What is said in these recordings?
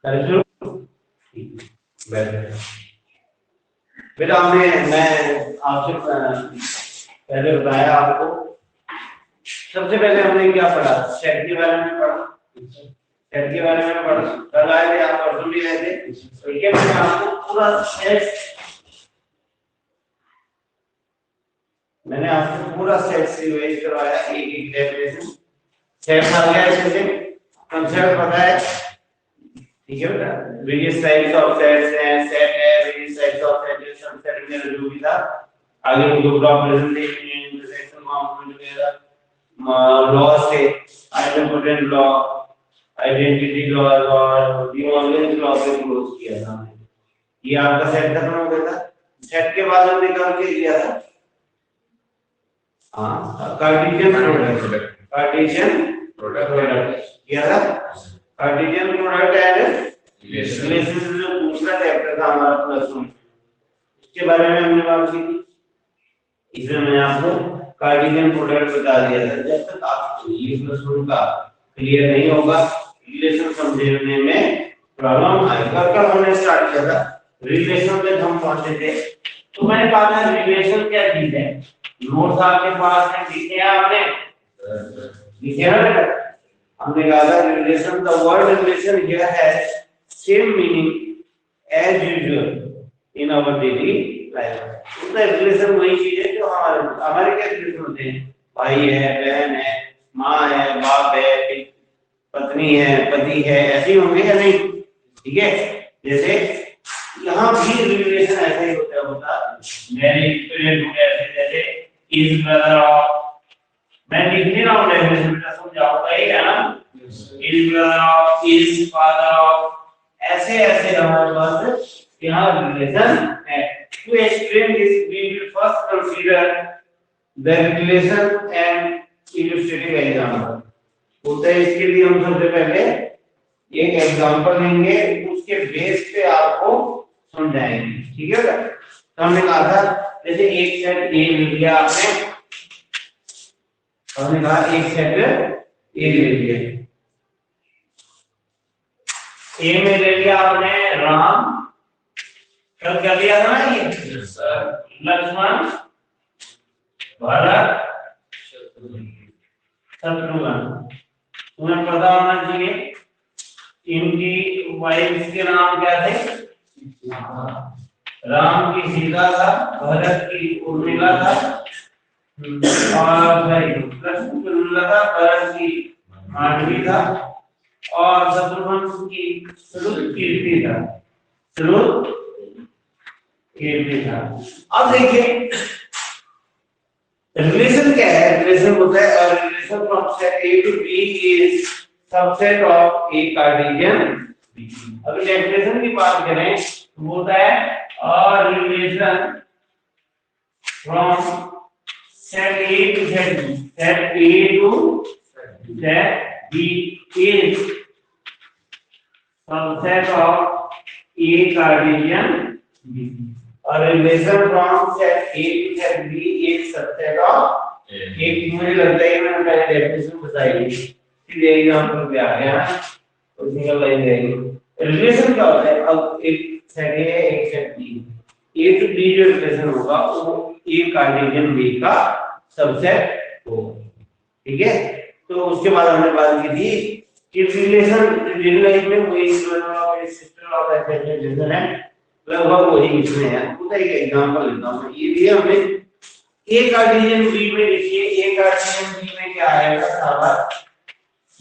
करें शुरू। बेटा मैं आपसे पहले बताया आपको, सबसे पहले हमने क्या पढ़ा, सेट के बारे में पढ़ा, सेट के बारे में पढ़ा, कल आए थे आप, परसों भी आए थे। ठीक है, मैंने आपको पूरा सेट, मैंने आपको पूरा सेट से रिवाइज करवाया, एक एक डेफिनेशन सेट आ गया, इससे कंसेप्ट पता है। ठीक है बेटा, वेरियस टाइप्स ऑफ सेट्स हैं, सेट है, various types of set, subset में जो भी था आगे group of presentation, intersection component वगैरह, लॉ से आइडेंटिटी लॉ, आइडेंटिटी लॉ और डिमॉर्गन्स लॉ पे क्लोज किया था हमने। ये आपका सेट खत्म हो गया था। सेट के बाद हमने काम किया था कार्टेशियन प्रोडक्ट, कार्टेशियन प्रोडक्ट किया था, कार्टेशियन प्रोडक्ट एंड रिलेशंस जो दूसरा चैप्टर था हमारा प्लस 1, इसके बारे में हमने बात की थी। इसमें मैंने आपको कार्टेशियन प्रोडक्ट बता दिया था। जब तक आपको ये प्लस 1 का क्लियर नहीं होगा, रिलेशन समझने में प्रॉब्लम आएगा। कल हमने स्टार्ट किया था रिलेशन पे, हम पहुंचे थे तो मैंने कहा था रिलेशन क्या चीज है। नोट्स आपके पास है, लिखे हैं आपने, लिखे हैं बेटा। हमने कहा था relation, the word relation here has same meaning as usual in our daily life. उसका रिलेशन वही चीज है जो हमारे क्या रिलेशन होते हैं, भाई है, बहन है, माँ है, बाप है, पत्नी है, पति है, ऐसे ही होंगे या नहीं। ठीक है, जैसे यहाँ भी रिलेशन ऐसा ही होता मैरिज स्टूडेंट ऐसे, जैसे इज ब्रदर ऑफ, मैं लिख नहीं रहा हूँ डेफिनेशन, बेटा समझाऊंगा ही है ना, is brother of, is father of, ऐसे ऐसे हमारे पास यहाँ रिलेशन है। To explain this, we will first consider the relation and illustrative example. होता है, इसके लिए हम सबसे पहले एक एग्जांपल लेंगे, उसके बेस पे आपको समझाएंगे। ठीक है, तो हमने कहा था जैसे एक सेट ए ले लिया आपने, हमने कहा एक सेट ए ले लिया, ए में ले लिया आपने राम, कल क्या लिया था ना ये, लक्ष्मण, भरत, शत्रुघ्न। तुम्हें पता होना चाहिए इनकी वाइफ के नाम क्या थे, राम की सीता था, भरत की उर्मिला था, और लक्ष्मण की उर्मिला था, भरत की मांडवी था, और शत्रुघ्न की श्रुत कीर्ति था, श्रुत कीर्ति था। अब देखिए रिलेशन क्या है, रिलेशन होता है और relation from set A to B is subset of A Cartesian. अगर डेफिनेशन की बात करें तो होता है और relation from set A to set B, set A to set B is subset of A Cartesian B, और relation from set A to set B एक सबसेट ऑफ एक। मुझे लगता है मैंने पहले डेफिनेशन बताई, फिर एग्जांपल पे आ गया तो सिंगल लाइन रहेगी। रिलेशन क्या होता है, अब एक सेट ए एक set B, A to B जो रिलेशन होगा वो ए कार्टेशियन बी का सबसेट होगा। ठीक है, तो उसके बाद हमने बात की थी कि रिलेशन रियल लाइफ में वो एक सिस्टर ऑफ एफेक्टिव रिलेशन है, लगभग वही इसमें है। उसका एक एग्जांपल लेता हूं, ये दिया हमने ए कार्टेशियन बी में, देखिए ए कार्टेशियन बी में क्या आएगा, सारा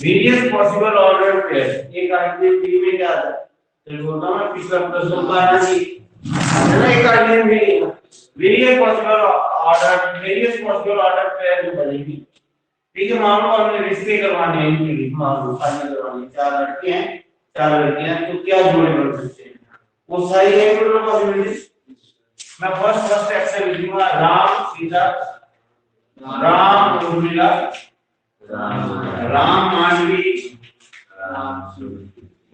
वेरियस पॉसिबल ऑर्डर पेयर। ए कार्टेशियन बी में क्या आता है, तो बोलता हूं मैं पिछला प्रश्न का आना चाहिए है ना। A Cartesian B various possible order pair जो बनेगी। ठीक है, मान लो हमने रिश्ते करवाने हैं इनके लिए, मान लो फाइनल करवाने, 4 लड़के हैं 4 लड़कियां, तो क्या जोड़े बन सकते हैं, वो सारी है पॉसिबिलिटी। मैं फर्स्ट एक्सेल लिखूंगा, राम सीता, राम उर्मिला, राम मांडवी,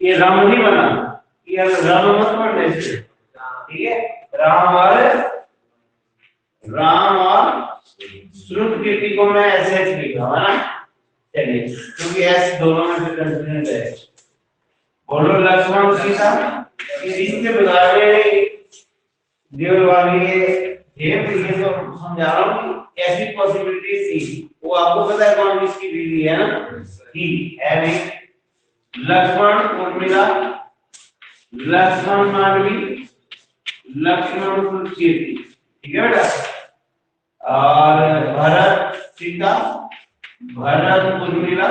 ये राम नहीं बना, ये राम मत पढ़ना इससे। ठीक है, राम और श्रुत कीर्ति को मैं ऐसे लिखा है ना, चलिए, क्योंकि एस दोनों में से कंसिडर है। बोलो लक्ष्मण सीता किसी के बिगाड़ने देव वाली ये तो समझा रहा हूँ कि ऐसी पॉसिबिलिटी थी, वो आपको पता है कौन किसकी बीवी है ना, थी है नहीं। लक्ष्मण उर्मिला, लक्ष्मण मांडवी, लक्ष्मण सुरकीर्ति, ठीक है बेटा। और भरत सीता, भरत उर्मिला,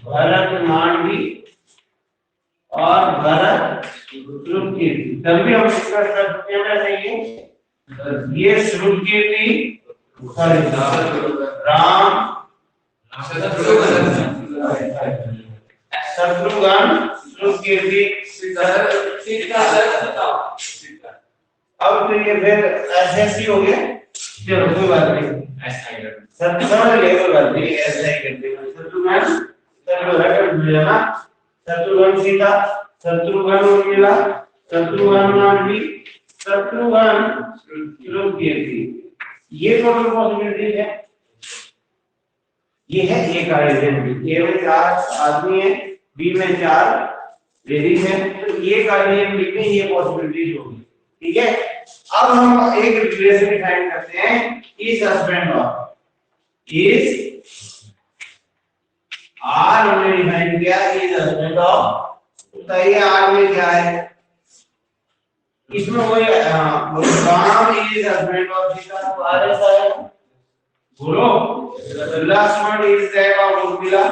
भरत मांडवी और भरत सुरकीर्ति। तभी हम डिस्कस कर सकते हैं चाहिए ये सुरकीर्ति राम शत्रुघ्न सुरकीर्ति सीता। अब तो ये फिर ऐसे हो गया, चलो कोई बात नहीं, शत्रुघ्न लेवल बात नहीं, ऐसा ही करते हैं। शत्रुघ्न सीता, शत्रुघ्न उर्मिला, शत्रुघ्न मांडवी, शत्रुघ्न सुरकीर्ति, ये टोटल पॉसिबिलिटी है। ये है ए का रीजन, ए में 4 आदमी है, बी में 4 लेडीज है, तो ए का रीजन बी में ये पॉसिबिलिटीज होगी, ठीक है। अब हम एक रिलेशन डिफाइन करते हैं, is husband of, is R हमने डिफाइन किया, इज हस्बैंड ऑफ, तो ये आर में क्या है, इसमें वही Ram is husband of Sita, तो आर ऐसा है, बोलो Lakshman is that of Urmila,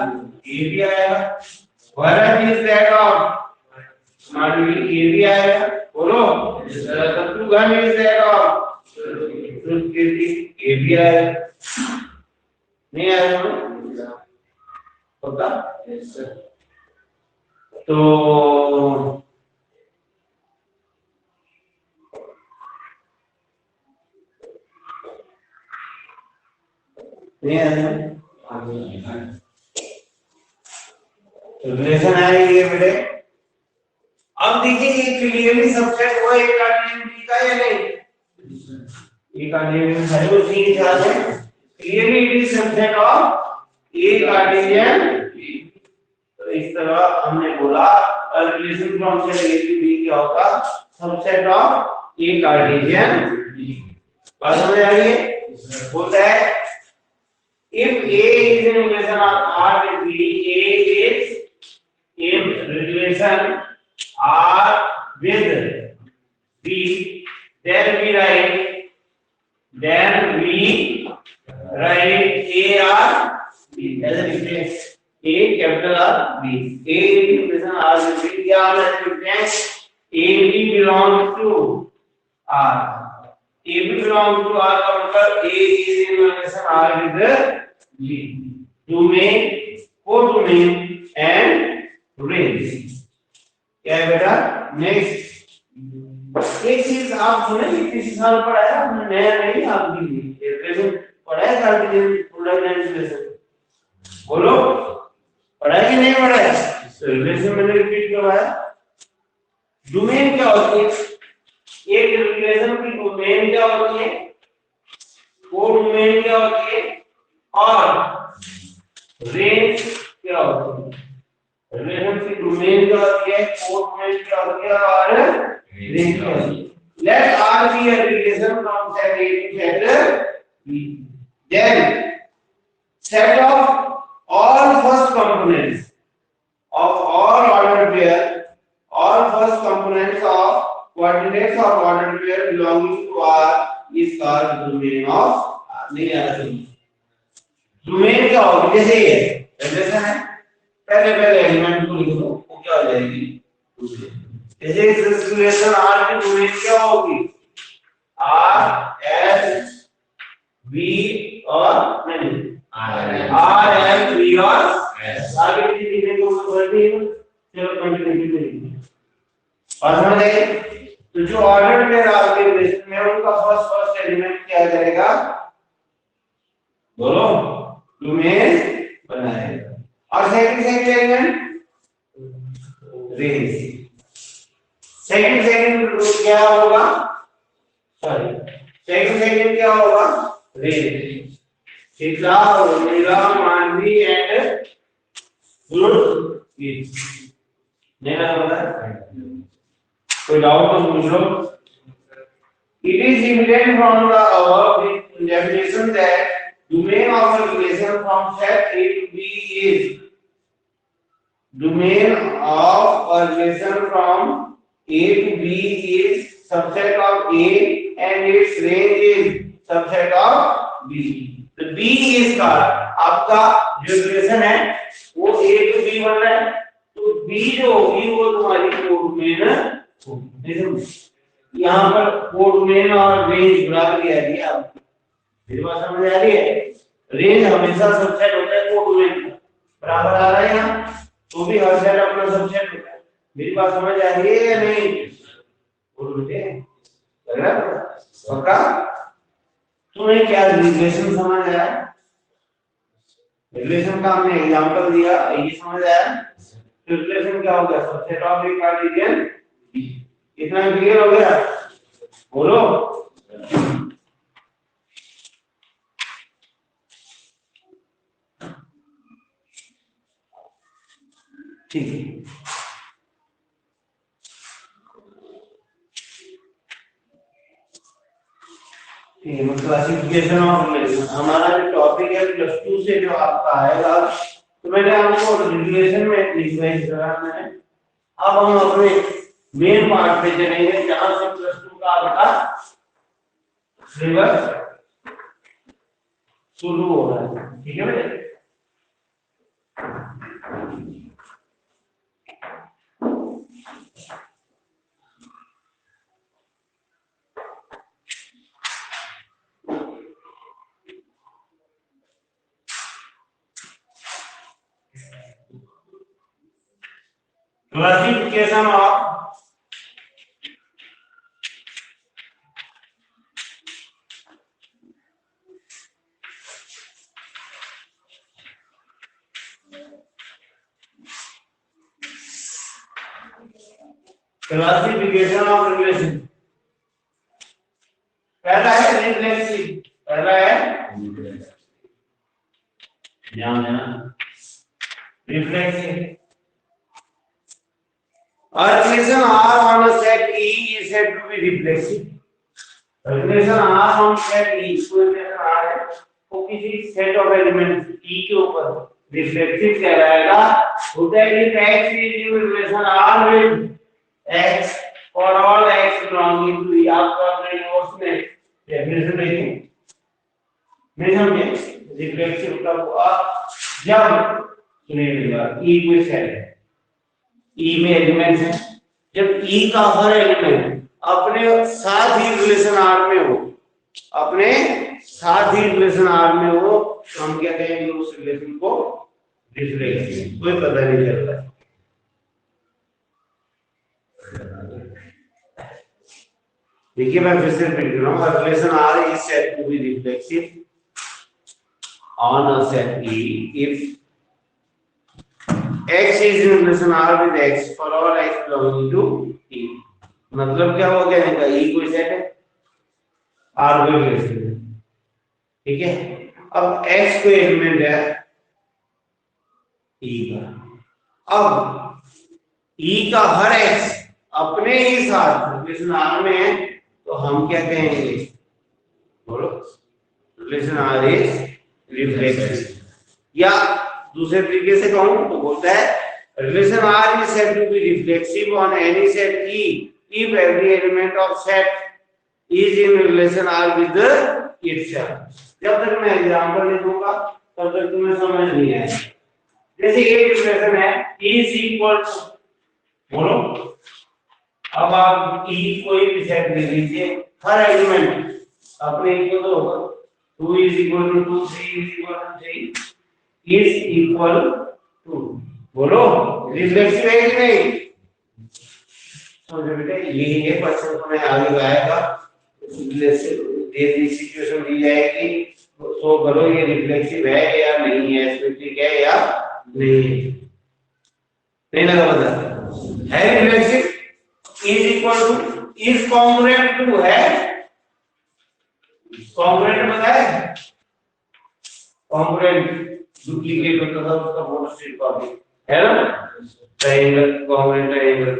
ये भी आएगा। Bharat is that of Mandavi, ये भी आएगा, बोलो। Shatrughna is that of Surkirti, ये भी आएगा, नहीं आएगा होता। तो रिलेशन है ये बेटे। अब देखिए ये क्लियरली सबसेट हुआ एक कार्टेशियन बी का या नहीं, ये कार्टेशियन है वो सी के साथ है, clearly it is subset of A Cartesian B. तो इस तरह हमने बोला relation from set A to B क्या होगा, subset of A Cartesian B. बात समझ आ रही है, बोलता है if A is in relation of R with B, A is in relation R with B, then we write A R B as a reference, A capital R B, A is in relation R with B, क्या हम लिखते हैं, A B belongs to R, A B belongs to R का मतलब A is in relation R with B, domain, codomain and range, क्या है बेटा। Next एक चीज आप सुने किसी साल पढ़ाया आपने, नया नहीं, आप भी रिलेशन पढ़ाया कार्टेशियन प्रोडक्ट एंड रिलेशन, बोलो पढ़ाया कि नहीं पढ़ाया, रिलेशन मैंने रिपीट करवाया। डोमेन क्या होती है, एक रिलेशन की डोमेन क्या होती है, कोडोमेन क्या होती है और रेंज क्या होती है। रिलेशन की डोमेन क्या होती है, कोडोमेन क्या होती है और रेंज क्या होती है। Let R be a relation from set A to set B, then set of all first components of all ordered pair, all first components of coordinates of ordered pair belonging to R is called domain of R। नहीं आ रही domain क्या होगी, जैसे ये relation है, पहले element को लिख दो, वो क्या हो जाएगी, जैसे इस रिलेशन R की डोमेन क्या होगी, R S B और नहीं R S B और S, आगे की लिखने को बोलते हैं, चलो कंटिन्यू करेंगे और समझ आए। तो जो ऑर्डर पेयर आपके रिलेशन में उनका फर्स्ट एलिमेंट क्या करेगा, बोलो डोमेन बनाएगा। और सेकंड एलिमेंट रेंज, सेकंड क्या होगा, सॉरी सेकंड क्या होगा, रेंज। सीता उर्मिला मांडवी एंड सुरकीर्ति, नहीं लगा पता? कोई डाउट तो पूछ लो। It is evident from the above definition that domain of a relation from set A to B is domain of a relation from A to B is subset of A and its range is subset of B. तो B is का आपका जो relation है वो A to B बन रहा है, तो B जो होगी वो तुम्हारी कोडोमेन होगी। यहाँ पर कोडोमेन और रेंज बराबर दिया दिया आपको, मेरी बात समझ आ रही है? रेंज हमेशा सबसेट होता है कोडोमेन का, बराबर आ रहा है यहाँ, तो भी हर सेट अपना सबसेट होता है। मेरी बात समझ आ रही है या नहीं? बोलो बेटे, लग रहा है पक्का? तुम्हें क्या रिलेशन समझ आया? रिलेशन का हमने एग्जांपल दिया, ये समझ आया? तो रिलेशन क्या हो गया? Subset of A Cartesian. इतना क्लियर हो गया? बोलो। ठीक है, क्लासिफिकेशन ऑफ रिलेशन हमारा जो टॉपिक है +2 से जो आपका आएगा, तो मैंने आपको रिलेशन में डिफाइन करा मैंने। अब हम अपने मेन पार्ट पे चलेंगे जहां से +2 का आपका सिलेबस शुरू हो रहा है। ठीक है बेटे? Classification of classification of relation. पहला है रिफ्लेक्सिव, पहला है ध्यान देना reflexive. A relation R on a set E is said to be reflexive. Relation R on set E, कोई relation R है, वो किसी set of elements E के ऊपर reflexive कहलाएगा। होता है कि X is in relation R with X for all X belonging to E। आपको अपने नोट्स में डेफिनेशन देखें, नहीं समझे? रिफ्लेक्सिव कब हुआ? जब सुनिएगा E कोई सेट है, E में एलिमेंट है, जब E का हर एलिमेंट अपने साथ ही रिलेशन R में हो, अपने साथ ही रिलेशन R में हो, तो हम क्या कहेंगे उस रिलेशन को? रिफ्लेक्सिव। कोई पता नहीं चल रहा है। देखिए मैं फिर से रिपीट कर रहा हूँ, relation R is said to be reflexive on a set E if X is in relation R with X for all X belonging to E। मतलब क्या हो गया इनका? E कोई सेट है, R कोई रिलेशन है, ठीक है? अब X कोई एलिमेंट है E का, अब E का हर X अपने ही साथ रिलेशन R में है, तो हम क्या कहेंगे? बोलो। Relation R is reflexive. या दूसरे तरीके से कहूं तो बोलता है relation R is said to be reflexive on any set E if every element of set is in relation R with itself। जब तक मैं एग्जांपल नहीं दूंगा तब तक तुम्हें समझ नहीं आएगा। जैसे एक रिलेशन है E is equal to, बोलो। अब आप E कोई भी सेट ले लीजिए, हर एलिमेंट अपने इक्वल तो होगा। 2 is equal to 2, 3 is equal to 3 is equal to, बोलो रिफ्लेक्सिव है कि नहीं? समझो बेटे, यही है क्वेश्चन तुम्हें आगे आएगा। ये सिचुएशन दी जाएगी तो करो ये रिफ्लेक्सिव है या नहीं है, सिमेट्रिक है या नहीं। नहीं लगा पता? है reflexive. is equal to is congruent to है, congruent पता है? congruent डुप्लीकेट होता था उसका फोटोस्टेट कॉपी, है ना? Triangle, congruent triangle,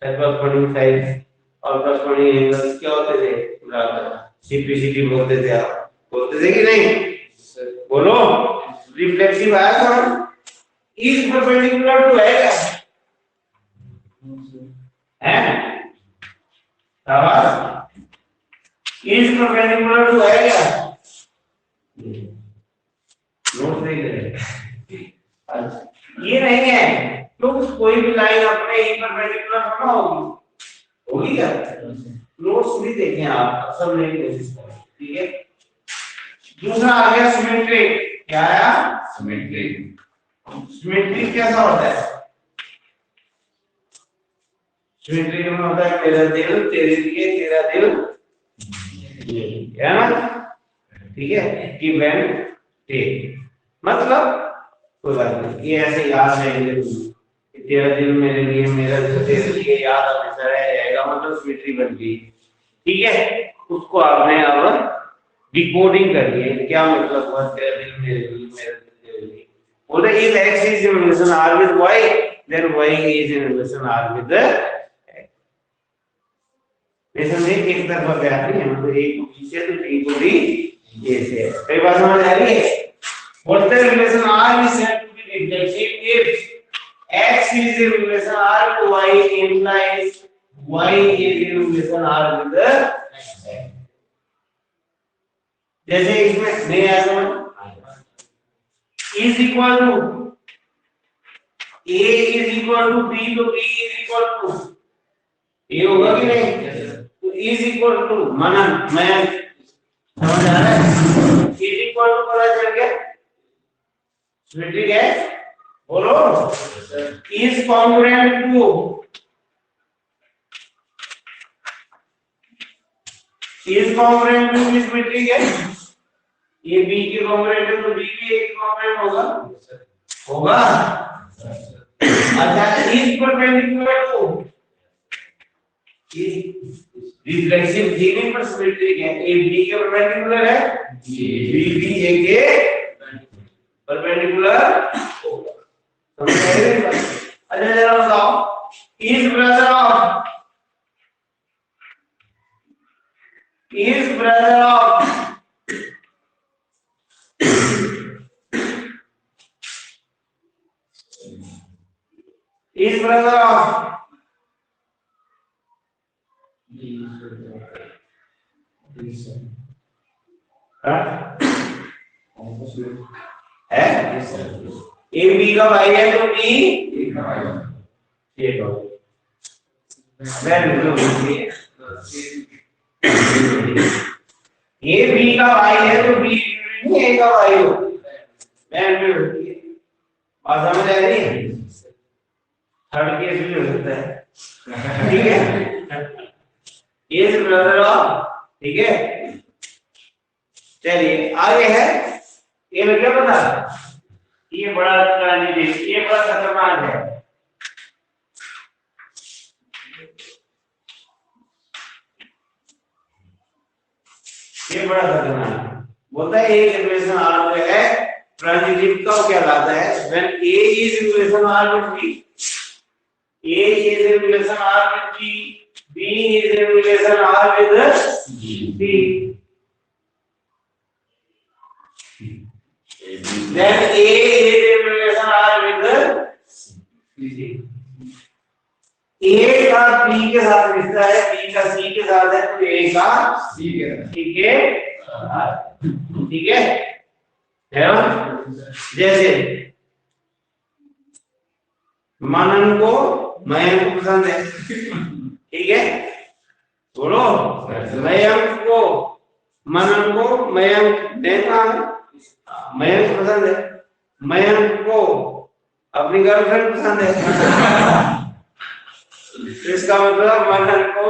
corresponding sides और कॉरस्पॉन्डिंग एंगल्स क्या होते थे? बराबर। सीपीसीटी बोलते थे आप, बोलते थे कि नहीं? बोलो। रिफ्लेक्सिव आया था, इज परपेंडिकुलर टू है क्या? है शाबाश, इज परपेंडिकुलर टू है क्या? नोट नहीं करें। ये नहीं है तो कोई भी लाइन अपने ही परपेंडिकुलर होना होगी क्या? नोट्स भी देखें आप, सब नहीं कोशिश करें, ठीक है? दूसरा आ गया सिमेट्री। क्या आया? सिमेट्री। सिमेट्री कैसा होता है? सिमेट्री में होता है मेरा दिल तेरे लिए, तेरा दिल है ना? ठीक है, गिव एंड टेक। मतलब कोई बात नहीं, ये ऐसे याद रहेंगे कि तेरा दिल मेरे लिए, मेरा दिल तेरे लिए, याद हमेशा रह जाएगा, मतलब सिमेट्री बन गई। ठीक है, उसको आपने अब डिकोडिंग करिए, क्या मतलब हुआ तेरा दिल मेरे लिए, मेरा दिल तेरे लिए। बोले if x is in relation r with y, then y is in relation r with x। ऐसा नहीं एक तरफा प्यार नहीं है, मतलब एक बी से तो बी को भी ए से। कई बात समझ आ रही है? What the relation R is said to be reflexive if X is in relation R to Y implies Y is in relation R with X। जैसे इसमें नहीं आया समझ, is equal to A is equal to B तो B is equal to A होगा कि नहीं? तो is equal to मनन, मैं समझ आ रहा है? is equal to पता चल गया? सिमेट्रिक है, बोलो। is congruent to, is congruent to भी सिमेट्रिक है। ये b के congruent है तो b भी a के congruent होगा। अच्छा, is perpendicular to, रिफ्लेक्सिव जी नहीं पर सिमेट्रिक है। a b के परपेंडिकुलर है, b भी a के परपेंडिकुलर होगा। समझ गए? अच्छा जरा बताओ, is brother of is brother of is brother of है ए बी का भाई है तो बी ए का भाई है। ये कहो ए बी का भाई है तो बी नहीं ए का भाई हो। बात समझ आ रही है? थर्ड केस भी हो सकता है, ठीक है? ये से ब्रदर ऑफ, ठीक है? चलिए आगे है, ये मैं क्या बता, ये बड़ा कैंडिडेट, ये बड़ा खतरनाक है। ये बड़ा खतरनाक है, बोलता है एक रिलेशन आर जो है ट्रांजिटिव कब कहलाता है? When A is in relation R with B, A is in relation R with B, B is in relation R with C, then A is in relation R with C। A का B के साथ रिश्ता है, B का C के साथ है, तो A का C के साथ, ठीक है? ठीक है ना? जैसे मनन को मयंक पसंद है, ठीक है? बोलो, मयंक को, मनन को मयंक देखना है, मयंक पसंद है, मयंक को अपनी गर्लफ्रेंड पसंद है। इसका मतलब मनन को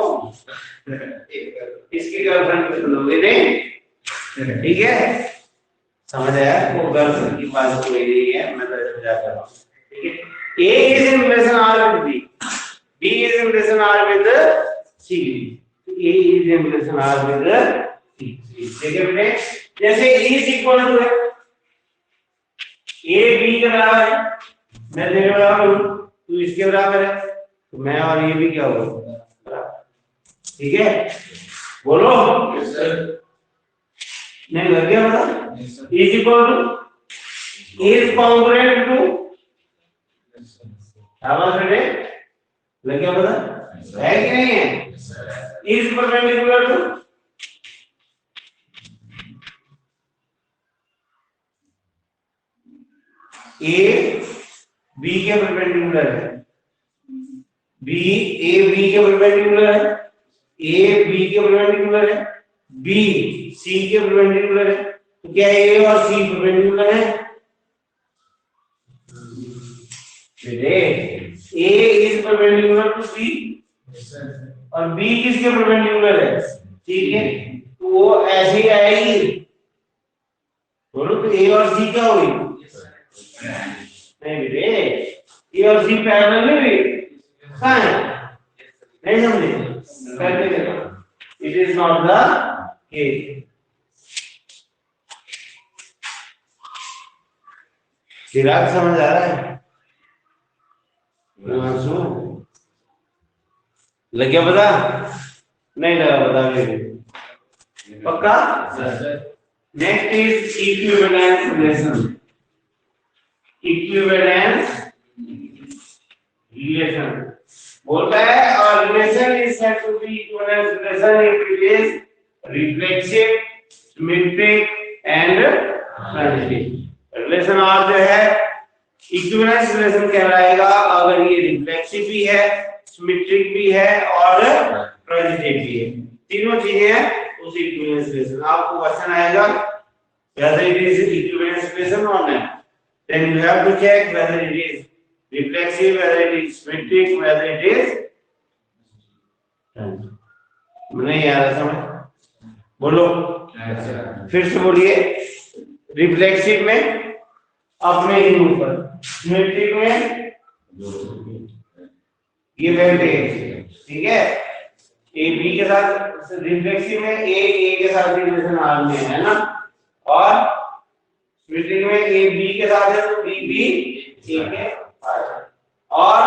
इसकी गर्लफ्रेंड पसंद होगी नहीं, ठीक है? समझ आया? वो गर्लफ्रेंड की बात कोई नहीं है, मैं तो समझा कर रहा हूँ, ठीक है? A is in relation R with B, B is in relation R with C, A is in relation R with C, ठीक है बेटे? जैसे E is equal to है, A B के बराबर है, मैं तेरे बराबर हूँ, तू इसके बराबर है, तो मैं और ये भी क्या होगा, ठीक है। बोलो नहीं लग गया पता, is equal to is congruent to लग गया पता है कि नहीं है, is perpendicular to A B के परपेंडिकुलर है, बी ए बी के परपेंडिकुलर है, ए बी के परपेंडिकुलर है, बी सी के परपेंडिकुलर है, तो क्या ए और सी परपेंडिकुलर है, ए इज परपेंडिकुलर टू बी और बी किसके परपेंडिकुलर है, ठीक है, तो वो ऐसे ही आएगी। बोलो तो ए और सी क्या हुई, नहीं बेटे ए और सी पैरेलल नहीं हुई, कहां है, नहीं समझे, करके देखो, it is not the case. Chirag समझ आ रहा है, लग गया पता, नहीं लगा पता मेरे पक्का। Next is equivalence relation, equivalence relation बोलता है, और relation is said to be equivalence relation if it is reflexive, symmetric and transitive. Relation और जो है इक्विवेलेंस रिलेशन कहलाएगा अगर ये रिफ्लेक्सिव भी है, सिमेट्रिक भी है और ट्रांजिटिव भी है, तीनों चीजें हैं उस इक्विवेलेंस रिलेशन। आपको क्वेश्चन आएगा whether it is equivalence relation or not, then you have to check whether it is reflexive, whether it is symmetric, whether it is नहीं आ रहा समझ, बोलो फिर से बोलिए। रिफ्लेक्सिव में अपने ही ऊपर, सिमेट्रिक में ये बैठे, ठीक है, ए बी के साथ, रिफ्लेक्सिव में ए के साथ रिलेशन आर में है ना, और सिमेट्रिक में ए बी के साथ है तो बी बी ए के साथ, और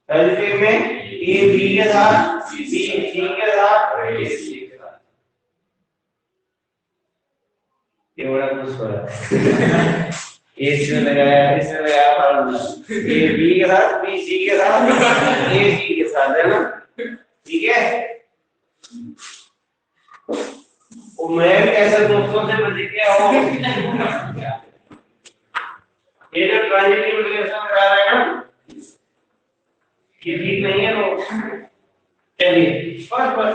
ट्रांजिटिव में ए बी के साथ, बी सी के साथ, ए सी के साथ। ये बड़ा कुछ हो रहा है इसमें लगाया, इसमें लगाया फार्मूला, ए बी के साथ, बी सी के साथ, ए सी के साथ, है ना, ठीक है। मैं कैसे दोस्तों से बच गया हूँ, ये जो ट्रांजिटिव रिलेशन बता रहा है ना, ये ठीक नहीं है, तो चलिए बस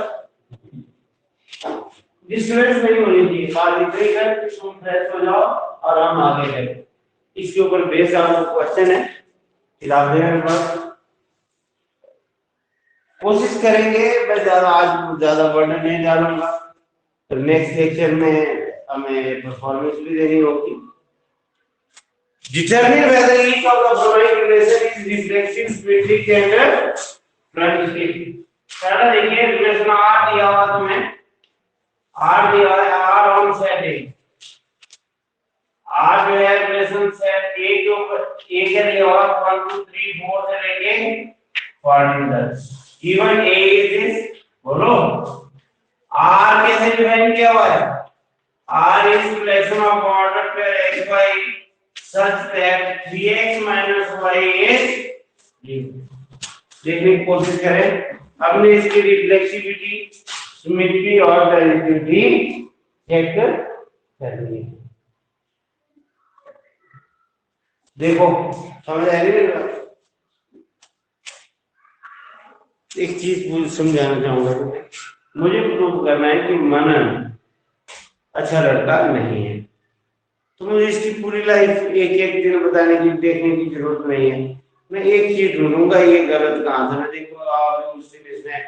डिस्टर्बेंस नहीं होनी चाहिए, बात इतनी है कि तुम फ्रेश हो जाओ और हम आगे बढ़ें। इसके ऊपर बेस आपको क्वेश्चन है, किताब मेरे पास, कोशिश करेंगे मैं ज्यादा वर्णन नहीं डालूंगा, तो नेक्स्ट लेक्चर में हमें परफॉर्मेंस भी देनी होगी। Determine whether each of the following relation is reflexive, symmetric and transitive. पहला देखिए रिलेशन आर दिया हुआ तुम्हें, आर दिया है, R on set A, R जो है रिलेशन सेट ए के ऊपर, ए के दिया हुआ 1 2 3 4 से लेके 14 तक, given a is this, बोलो R कैसे डिफाइन किया हुआ है, R is relation of ordered pair x y such that 3x minus y is 0। देखने की कोशिश करें, हमने इसकी रिफ्लेक्सिविटी, सिमेट्री और ट्रांजिटिविटी चेक करनी है। देखो समझ आ रही है, एक चीज समझाना चाहूंगा, मुझे प्रूव करना है कि मनन अच्छा लड़का नहीं है, तो मुझे इसकी पूरी लाइफ एक एक दिन बताने की, देखने की जरूरत नहीं है। मैं एक चीज ढूंढूंगा, ये गलत कहां था, मैं देखो आप मुझसे इसने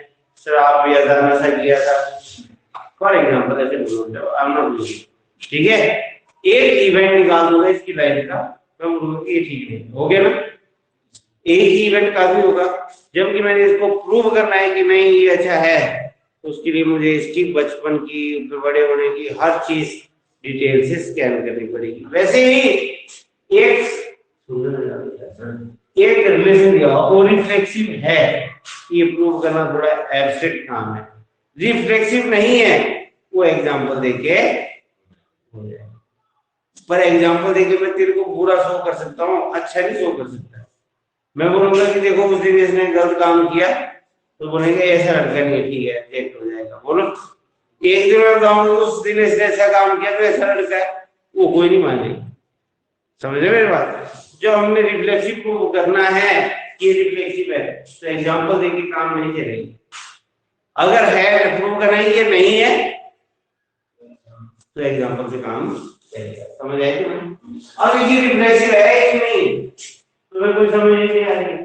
शराब पिया था, नशा किया था, फॉर एग्जांपल ऐसे ढूंढो, आई एम नॉट, ठीक है, एक इवेंट निकाल दूंगा इसकी लाइफ का, मैं बोलूंगा कि ये ठीक नहीं, हो गया ना, एक ही इवेंट काफी होगा। जबकि मैंने इसको प्रूव करना है कि नहीं ये अच्छा है, तो उसके लिए मुझे इसकी बचपन की, बड़े होने की हर चीज डिटेल से स्कैन करनी पड़ेगी। वैसे ही एक एक रिलेशन दिया और रिफ्लेक्सिव है, ये प्रूव करना थोड़ा एब्स्ट्रैक्ट काम है। रिफ्लेक्सिव नहीं है वो एग्जांपल देके हो जाएगा। पर एग्जांपल देके मैं तेरे को बुरा शो कर सकता हूँ, अच्छा नहीं शो कर सकता। मैं बोलूंगा कि देखो उस दिन इसने गलत काम किया, तो बोलेंगे ऐसा लड़का नहीं है, ठीक है रिजेक्ट हो जाएगा। बोलो एक दिन मैं बताऊंगा उस दिन इसने ऐसा काम किया तो ऐसा लड़का है, वो कोई नहीं मानेगा। समझे मेरी बात? जो हमने रिफ्लेक्सिव प्रूव करना है कि रिफ्लेक्सिव है, तो एग्जांपल देके काम नहीं चलेगी। अगर है तो प्रूव करना ही है, नहीं है तो एग्जांपल से काम चलेगा। समझ आए कि नहीं? अब ये रिफ्लेक्सिव है कि नहीं तुम्हें कोई समझ नहीं आ रही?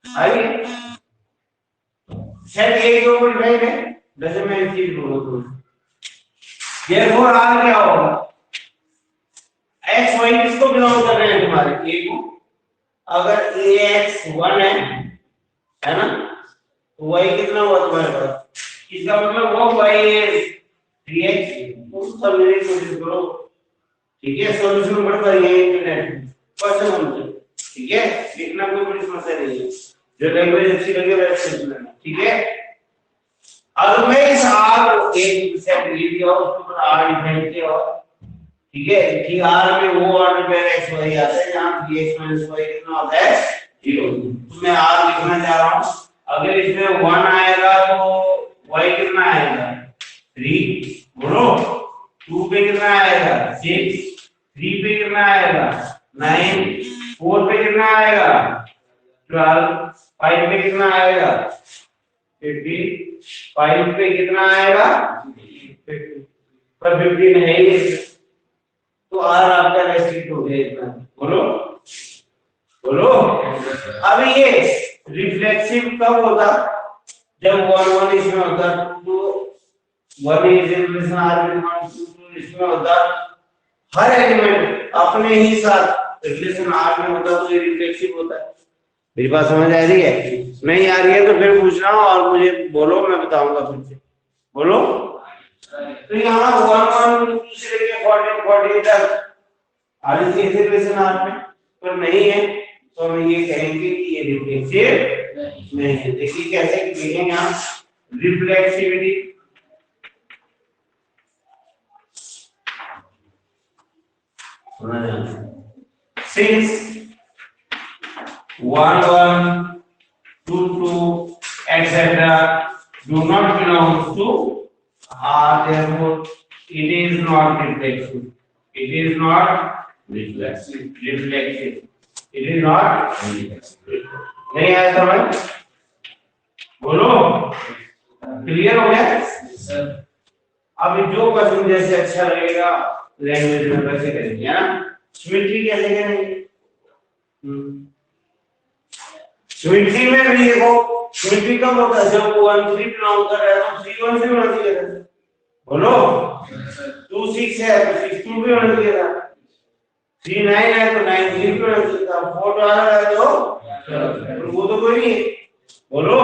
आइए शायद एक दो मिनट नहीं है, जैसे मैं एक चीज बोलूं तो therefore आर क्या होगा? एक्स वाई किसको बिलोंग कर रहे हैं तुम्हारे? ए को। अगर ए एक्स 1 है ना, तो वाई कितना हुआ तुम्हारे पास? इसका मतलब वो वाई इज 3x। तो समझने की कोशिश करो, ठीक है? सॉल्यूशन बढ़ता है इंटरनेट क्वेश्चन हमसे, ठीक है? लिखना कोई बड़ी समस्या नहीं है, जो लैंग्वेज अच्छी लगे वैसे लिखना, ठीक है? अब मैं इस आर को एक सेट ले लिया, उसके ऊपर आर डिफाइन किया, ठीक है? कि आर में वो ऑर्डर पे एक्स वाई आता है जहां 3x - y कितना होता है 0। तो मैं आर लिखना चाह रहा हूं, अगर इसमें 1 आएगा तो y कितना आएगा 3। बोलो 2 पे कितना आएगा 6, 3 पे कितना आएगा 9, 4 पे कितना आएगा 12, 5 पे कितना आएगा 15, 5 पे कितना आएगा 50। पर 15 है ही, तो आर आपका रेस्ट्रिक्ट हो गया इतना। बोलो बोलो। अब ये रिफ्लेक्सिव कब होता? जब 1 इसमें होता, तो 1 इज इन रिलेशन आर में 2 इसमें होता, हर एलिमेंट अपने ही साथ रिलेशन आर में होता, तो ये रिफ्लेक्सिव होता है। मेरी बात समझ आ रही है? नहीं आ रही है तो फिर पूछना और मुझे बोलो, मैं बताऊंगा फिर से। बोलो। तो यहाँ 1 1 2 से लेके 14 14 तक आर इज रिलेशन आर में, पर नहीं है तो हम ये कहेंगे कि ये रिफ्लेक्सिव नहीं है। देखिए कैसे लिखेंगे हम reflexivity. Since 1 1 2 2 etc. do not belong to R, therefore it is not reflexive. It is not reflexive. Reflexive. It is not reflexive. नहीं आया समझ? बोलो। क्लियर हो गया? अब जो क्वेश्चन जैसे अच्छा लगेगा लैंग्वेज में वैसे करेंगे, है ना? सिमेट्री कैसे करेंगे? सिमेट्री में भी देखो, सिमेट्री कब होता है? जब 1 3 बिलोंग कर रहा है तो 3 1 से होना चाहिए था। बोलो 2 6 है तो 6 2 भी होना चाहिए था, 3 9 है तो 9 3 भी होना चाहिए था, 4 12 है तो वो तो कोई नहीं है। बोलो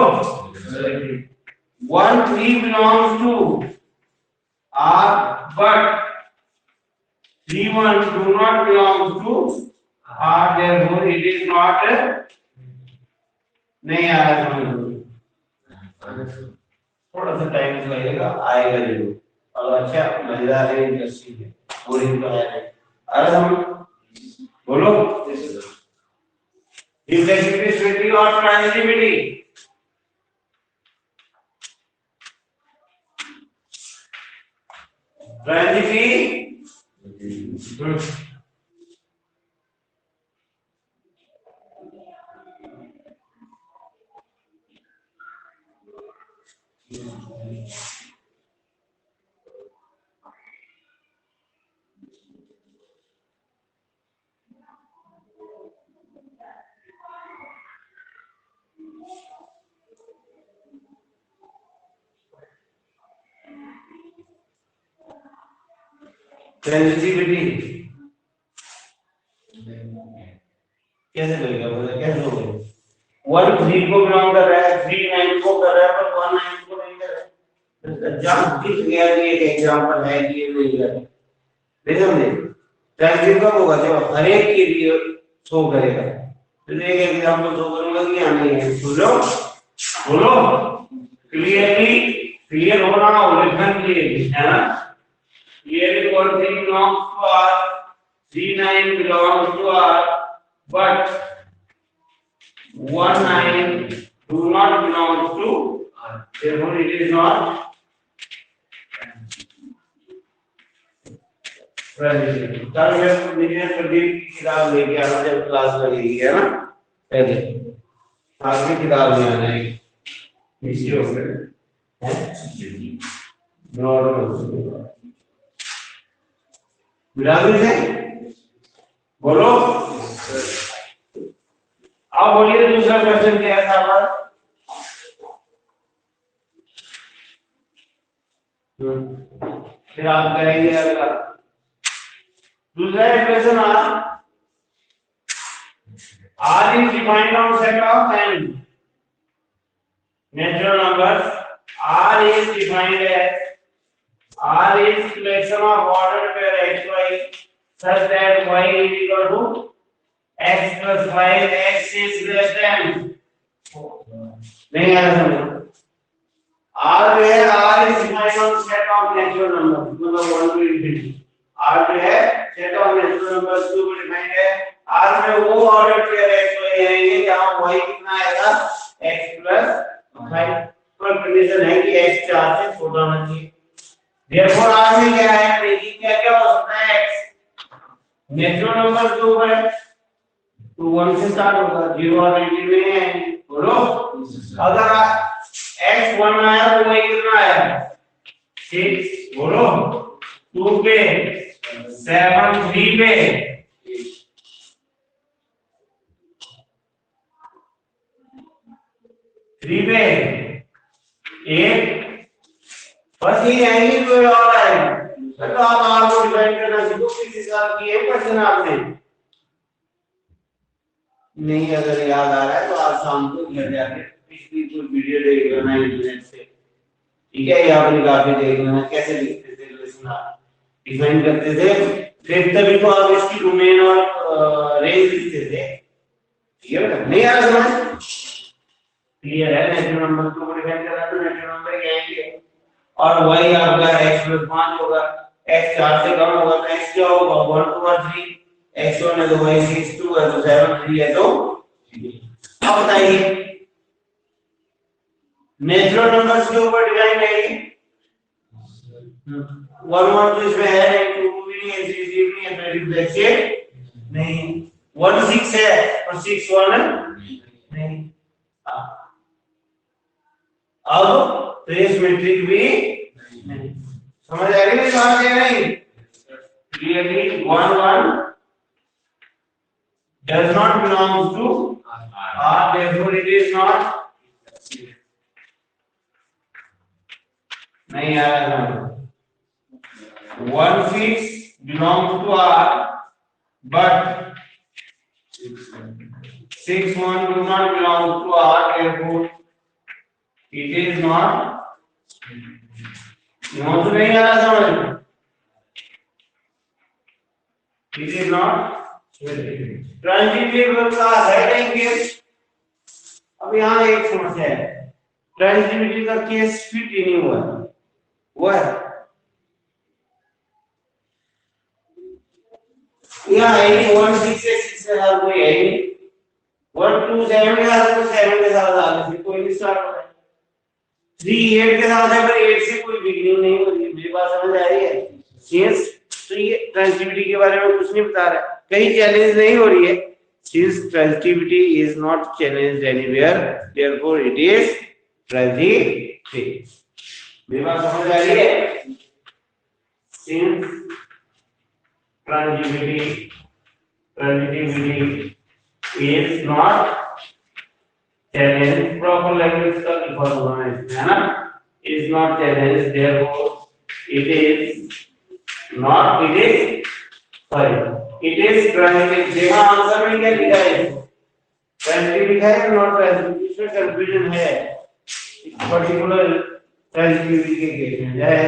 1 3 belongs to R but 3 1 do not belong to R, therefore it is not। नहीं आ रहा समझ, थोड़ा सा टाइम लगेगा, आएगा जरूर। और अच्छा मजेदार है, इंटरेस्टिंग है, बोरिंग तो है नहीं। आ रहा समझ? बोलो रिफ्लेक्सिविटी सिमेट्री और ट्रांजिटिविटी। ट्रांजिटिविटी ट्रांजिटिविटी कैसे लगेगा? मतलब कैसे होगा? 1 3 को बिलोंग कर रहा है, 3 9 को कर रहा है, पर 1 9 को नहीं कर रहा है। जब किस गया ये एक एग्जांपल है कि ये नहीं कर रहा। समझे? ट्रांजिटिव कब होगा? जब हर एक के लिए शो करेगा। तो एक एग्जांपल शो करूंगा कि यहाँ नहीं है, बोलो बोलो क्लियरली, क्लियर हो रहा हो, लिखन क्लियरली है ना। Clearly what thing belongs to R, C9 belongs to R, but 1 9 do not belong to R. Therefore it is not transitive. कल मैं निजन प्रदीप की किताब लेके आना जब क्लास लगेगी है ना, पहले आगे किताब में आना है नीचे हो गए हैं नॉर्मल बिरादरी से बोलो। अब बोलिए दूसरा क्वेश्चन क्या था हमारा। फिर आप करेंगे अगला दूसरा question. R is defined on set of n natural numbers. R is defined as R is collection of ordered pair xy such that y is equal to x plus 5 x is less than नहीं आ रहा समझ। R जो है R is defined on set of natural numbers मतलब 1 to infinity। R जो है set of natural numbers को define है। R में वो ऑर्डर पेयर xy आएंगे जहां y कितना आएगा x plus 5 पर कंडीशन है कि x 4 से छोटा होना चाहिए। Therefore R में क्या है, देखिए क्या क्या हो सकता है x नेचुरल नंबर के ऊपर है तो 1 से स्टार्ट होगा, 0 और 90 में है बोलो। अगर x 1 आया तो y कितना आया 6 बोलो, 2 पे 7 3 पे 3 पे 8 बस ये आएंगे कोई और आएगा। तो आप आर को डिफाइन करना सीखो। किस हिसाब की है क्वेश्चन आपने नहीं अगर याद आ रहा है तो आज शाम को घर जाके पिछली कोई वीडियो देख लेना इंटरनेट से, ठीक है, या अपनी काफी देख लेना कैसे लिखते थे क्वेश्चन आप डिफाइन करते थे। फिर तभी तो आप इसकी डोमेन और रेंज लिखते थे, ठीक है। नहीं आ रहा समझ क्लियर है। नेचुरल नंबर को डिफाइन करना तो नेचुरल नंबर क्या आएंगे और y आपका x + 5 होगा, x 4 से कम होगा तो x क्या होगा 1 2 और 3, x 1 है तो y 6 2 है तो 7 3 है तो। अब बताइए नेचुरल नंबर्स के ऊपर डिफाइन है 1 1 तो इसमें है नहीं, 2 भी नहीं है, 3 3 नहीं है, तो रिफ्लेक्शन नहीं, 1 6 है और 6 1 नहीं। अब ट्रेस मैट्रिक भी नहीं। समझ आ रही है बात या नहीं। Clearly 1 1 does not belong to R, therefore it is not नहीं आ रहा। 1 6 belongs to R but 6 1 do not belong to R, therefore it is not। Note नहीं आ रहा समझ। It is not ट्रांजिटिव का है नहीं केस। अब यहाँ एक समस्या है, ट्रांजिटिविटी का केस फिट ही नहीं हुआ है यहाँ है 1 6 से 6 के साथ कोई है नहीं, 1 2 7 के साथ तो 7 के साथ आगे से कोई नहीं स्टार्ट हो रहा है, 3 8 के साथ है पर 8 से कोई बिगिनिंग नहीं हो रही। मेरी बात समझ आ रही है। सिंस तो ये ट्रांजिटिविटी के बारे में कुछ नहीं बता रहा है, कहीं चैलेंज नहीं हो रही है। Since transitivity is not challenged anywhere therefore it is transitive. मेरी बात समझ आ रही है। Since transitivity is not challenged, proper language का लिखा हुआ है इसमें है ना, is not challenged, therefore it is not, it is sorry it is transitive। देखा आंसर में क्या लिखा है, transitive लिखा है नॉट transitive, इसमें कंफ्यूजन है पर्टिकुलर transitivity के केस में है।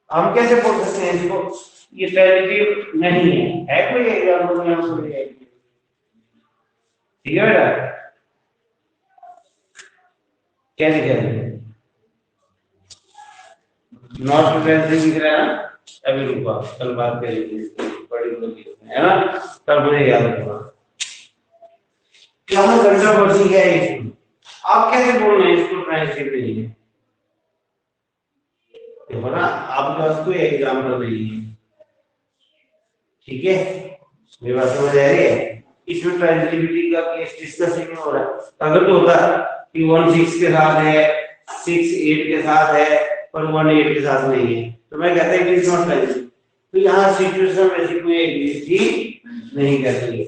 हम कैसे बोल सकते हैं इसको ये ट्रांजिटिव नहीं है कोई एग्जांपल में हम बोल रहे हैं ठीक है बेटा, क्या लिखा है नॉट प्रेजेंट दिख रहा है ना, अभी रुको कल बात करेंगे बड़ी होगी है ना, कल मुझे याद रखना यहाँ कंट्रोवर्सी है इसमें, आप कैसे बोल रहे हैं इसको ट्रांसलेट नहीं है, देखो ना आपके पास कोई एग्जाम्पल नहीं है, ठीक है मेरी बात समझ आ रही है, इसमें ट्रांजिटिविटी का केस डिस्कस नहीं हो रहा है, अगर तो होता कि 1 6 के साथ है 6 8 के साथ है पर 1 8 के साथ नहीं है तो मैं कहता है कि इट्स नॉट ट्रांजिटिव, तो यहाँ सिचुएशन वैसी कोई एग्जिस्ट ही नहीं करती है।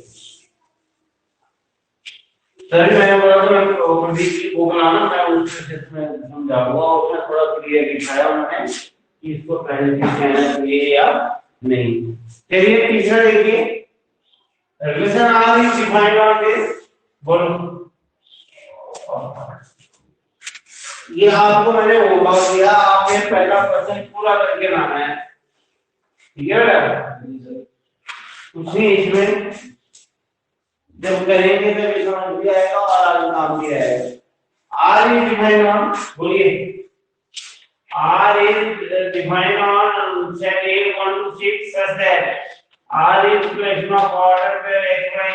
सर मैंने बोला था मैं प्रदीप जी को बनाना मैं उससे में समझाऊंगा, उसमें थोड़ा क्लियर दिखाया उन्होंने कि इसको ट्रांजिटिव कहना चाहिए या नहीं। चलिए तीसरा देखिए, relation R is defined on this, बोलो ये आपको मैंने होमवर्क दिया, आपने पहला क्वेश्चन पूरा करके लाना है, ठीक है बेटा, उसी इसमें जब करेंगे तो भी समझ भी आएगा और आगे काम भी आएगा। आर इज डिफाइंड ऑन, बोलिए R is defined on set A 1 to 6 such that R is collection of order where x y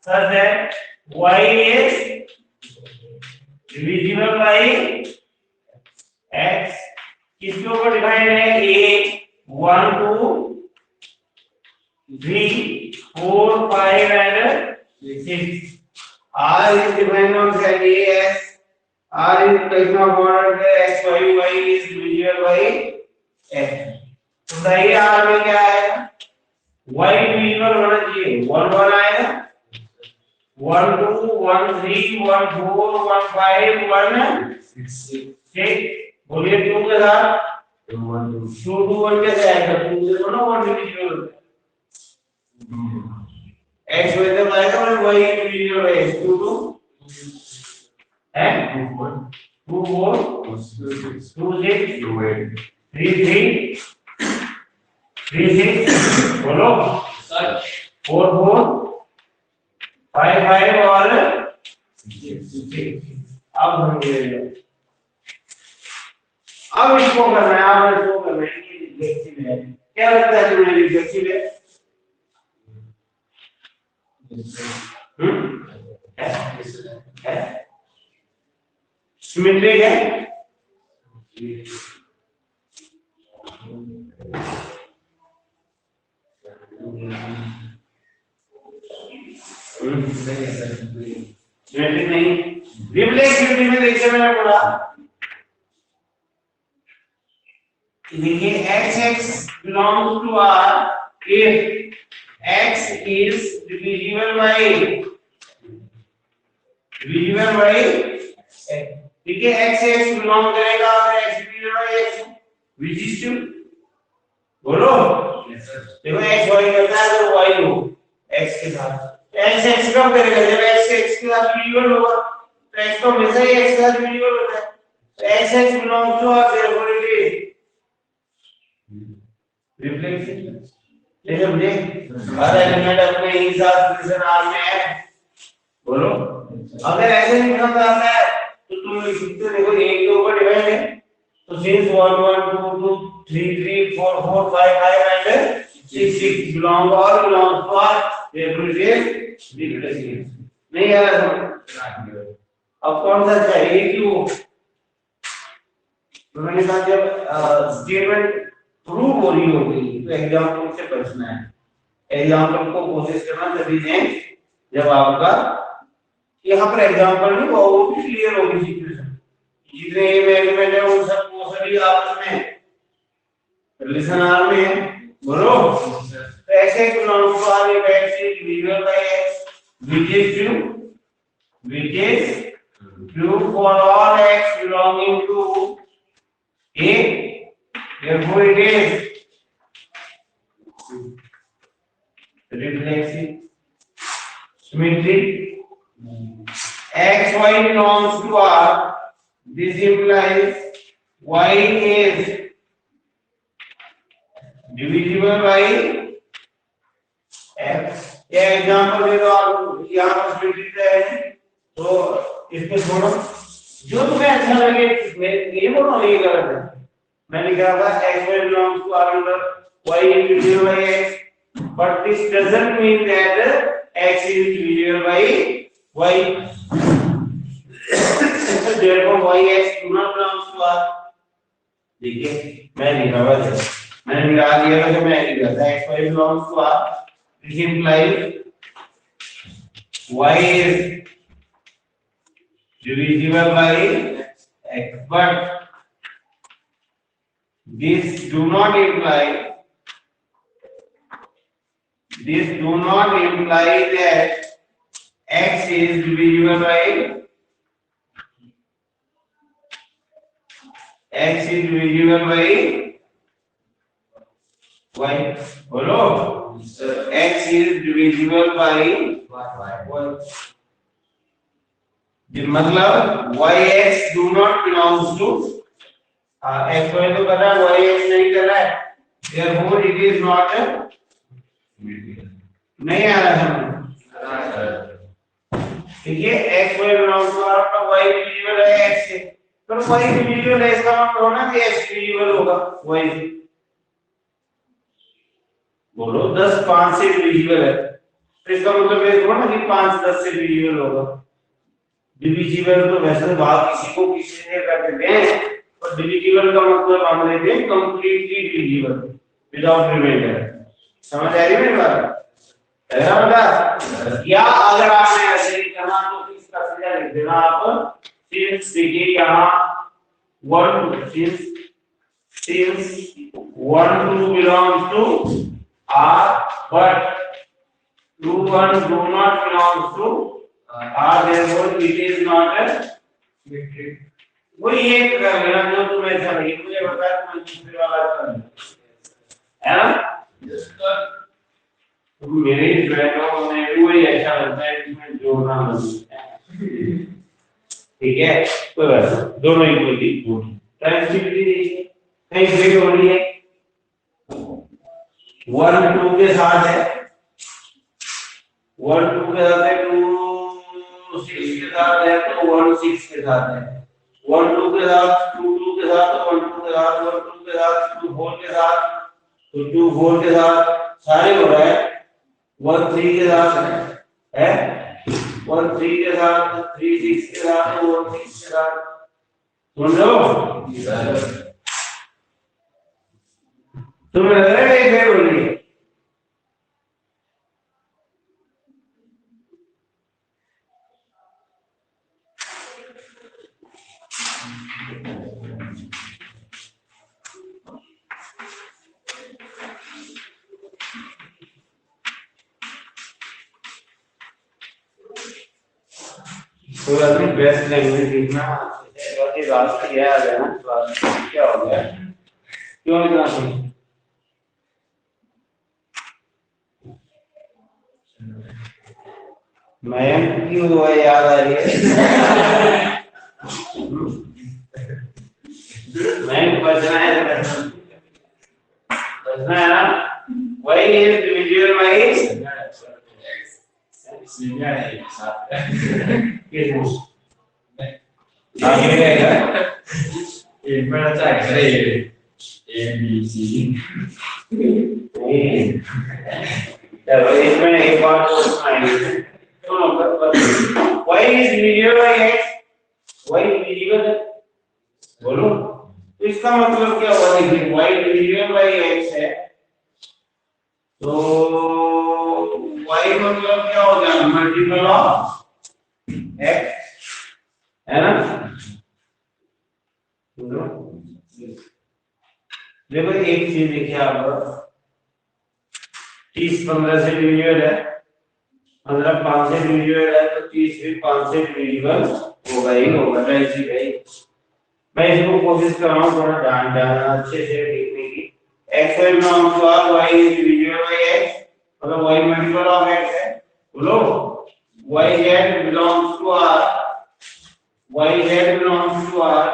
such that y is divisible by x, किसके ऊपर डिफाइंड है A 1 2 3 4 5 and 6, R is defined on set A as R is collection of order where x y y is divisible by x, तो सही R में क्या आएगा y divisible होना चाहिए 1 1 आएगा 1 2 1 3 1 4 1 5 1 6, बोलिए 2 के साथ 2 2 1 कैसे आएगा 2 से तो ना 1 divisible x with the like और y डिविजिबल है 2 2 है 2 4 2 6 2 8 3 3 3 6, बोलो सर 4 4 5 5 और 6, अब हम ये अब इसको करना है, आप इसको करना है कि रिफ्लेक्सिव है, क्या लगता है तुम्हें रिफ्लेक्सिव है? है सिमेट्रिक है, सिमेट्रिक नहीं, रिफ्लेक्सिविटी में देखिए मैंने बोला देखिए x belongs to R if x is divisible by x, ठीक है x belong करेगा और x divisible by x which is true, बोलो देखो x y करता है तो y हो x के साथ, x कब करेगा जब x के साथ divisible होगा, तो x तो हमेशा ही x के साथ divisible होता है, तो x belongs to R therefore it is reflexive, देखो मुझे हर एलिमेंट अपने ही साथ रिलेशन R में है, बोलो अगर ऐसे नहीं समझ आता है तो तुम लिख सकते हो, देखो एक के ऊपर डिवाइड है तो since 1 1 2 2 3 3 4 4 5 5 and 6 6 belong to R therefore it is reflexive, नहीं आ रहा समझ, अब कौन सा चाहिए क्यों, तो मैंने कहा जब स्टेटमेंट प्रूव हो रही होगी तो एग्जांपल से बचना है, एग्जांपल को कोशिश करना तभी दें जब आपका यहाँ पर एग्जांपल नहीं वो भी क्लियर होगी सिचुएशन, जितने ये एलिमेंट है उन सब वो सभी आपस में रिलेशन R में है, बोलो तो ऐसे belong to R if x is divisible by x which is true for all x belonging to A, therefore it is reflexive, symmetric, x y belongs to R, this implies y is divisible by x ये example दे दो आप, यहाँ पर split है तो इसको छोड़ो, जो तुम्हें अच्छा लगे। ये बोलो ये गलत है। मैं लिख रहा था x y belongs to R under y is divisible by x, but this doesn't mean that x is divisible by y. Therefore y x do not belongs to R. देखिए मैं लिखा हुआ है, मैंने निकाल दिया था कि मैं लिखा था x y belongs to R. This implies y is divisible by x, but this do not imply that x is divisible by y. बोलो x is divisible by y. मतलब yx do not belongs to x y तो कर रहा है, yx नहीं कर रहा है, therefore it is not नहीं आ रहा है। ठीक है, x y belongs to R का y divisible है x से, तो y divisible है इसका मतलब होना कि x divisible होगा y से। बोलो 10 5 से divisible है, तो इसका मतलब ये थोड़ा ना कि 5 10 से divisible होगा। डिविजिबल तो वैसे बात किसी को किसी ने कर देते हैं, और डिविजिबल का मतलब हम लेते हैं कंप्लीटली डिविजिबल विदाउट रिमाइंडर। समझ आ रही है मेरी बात? ऐसा बता, या अगर आपने ऐसे ही करना तो इसका सीधा लिख देना आप, सिंस देखिए यहाँ 1 since 1 2 belongs to R but 2 1 do not belongs to R, therefore it is not a metric. वही एक कर लेना जो तुम्हें अच्छा लगे, मुझे बता तुम दूसरे वाला कर है ना। तुम मेरे ही फ्रेंड हो, मैं भी वही अच्छा लगता है इसमें जोड़ना नहीं। ठीक है, तो बस दोनों इक्वली गुड। ट्रांजिटिविटी देखिए कहीं ब्रेक हो रही है, 1 2 के साथ है, 1 2 के साथ है, 2 6 के साथ है, तो 1 6 के साथ है, 1 2 के साथ, 2 2 के साथ, 1 2 के साथ, 1 2 के साथ, 2 4 के साथ, तो 2 4 के साथ सारे हो रहे हैं, 1 3 के साथ है 1 3 के साथ, 3 6 के साथ, 1 6 के साथ। सुन लो तुम्हें लग रहा है ये फेर हो रही है? तो अपनी बेस्ट लैंग्वेज लिखना बहुत ही रास्ता यह आ गया ना, क्या हो गया क्यों इतना सुन। मैं क्यों वो याद आ रही है मैं बचना है ना, वही है डिविजिबल बाय आगे रहेगा एक बड़ा चाक करे ए बी सी। चलो इसमें एक बात सुनाइए, सुनो y is divisible by x, y divisible है, बोलो तो इसका मतलब क्या हुआ? देखिए y divisible by x है, तो y मतलब क्या हो जाएगा? मल्टीपल ऑफ x है ना। देखो एक चीज देखिए आप, 30 15 से डिविजिबल है, 15 5 से डिविजिबल है, तो 30 भी 5 से डिविजिबल होगा ही होगा। ऐसी भाई मैं इसको कोशिश कर रहा हूँ थोड़ा ध्यान अच्छे से लिखने की। x y belongs to R, y is divisible by x, मतलब y मल्टीपल ऑफ x है। बोलो y z belongs to R, y z belongs to R,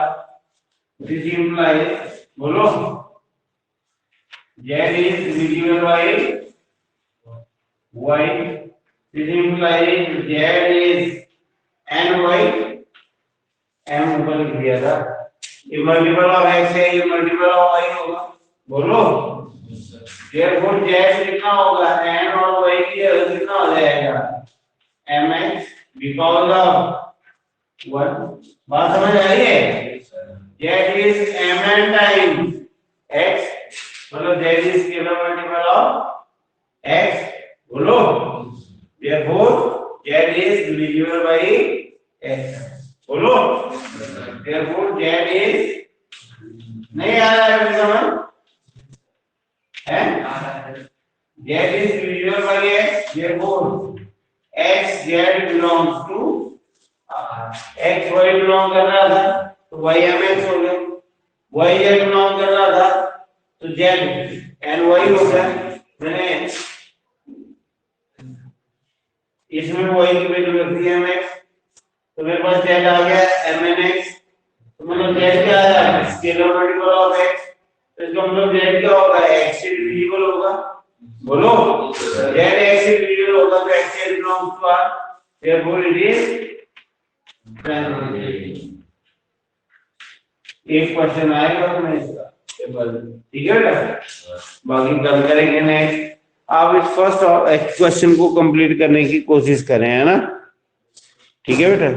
this implies बोलो z is divisible by y This implies Z is NY, M ऊपर लिख दिया था, ये multiple of X है, ये मल्टीपल ऑफ Y होगा, बोलो। Therefore Z लिखना होगा, N और Y की जगह कितना हो जाएगा, MX because of 1, बात समझ आ रही है? Z is Mn times X, मतलब Z is scalar multiple of X, बोलो। Therefore Z is divisible by X, बोलो। Therefore Z is, नहीं आ रहा है समझ है? Z is divisible by X, therefore X Z belongs to X Y belong कर रहा था तो Y MX हो गया, Y Z belong कर रहा था तो Z NY हो गया। मैंने इसमें Y की वैल्यू रख दी MX, तो मेरे पास Z आ गया MNX, तो मतलब Z क्या आया, स्केलर मल्टीपल ऑफ X, तो इसका मतलब Z क्या होगा, X से डिविजिबल होगा, बोलो। Z X से डिविजिबल होगा तो X Z belongs to R, therefore it is transitive. एक क्वेश्चन आएगा उसमें इसका टेबल, ठीक है बेटा, बाकी कल करेंगे नेक्स्ट। आप इस फर्स्ट क्वेश्चन को कंप्लीट करने की कोशिश करें, है ना, ठीक है बेटा।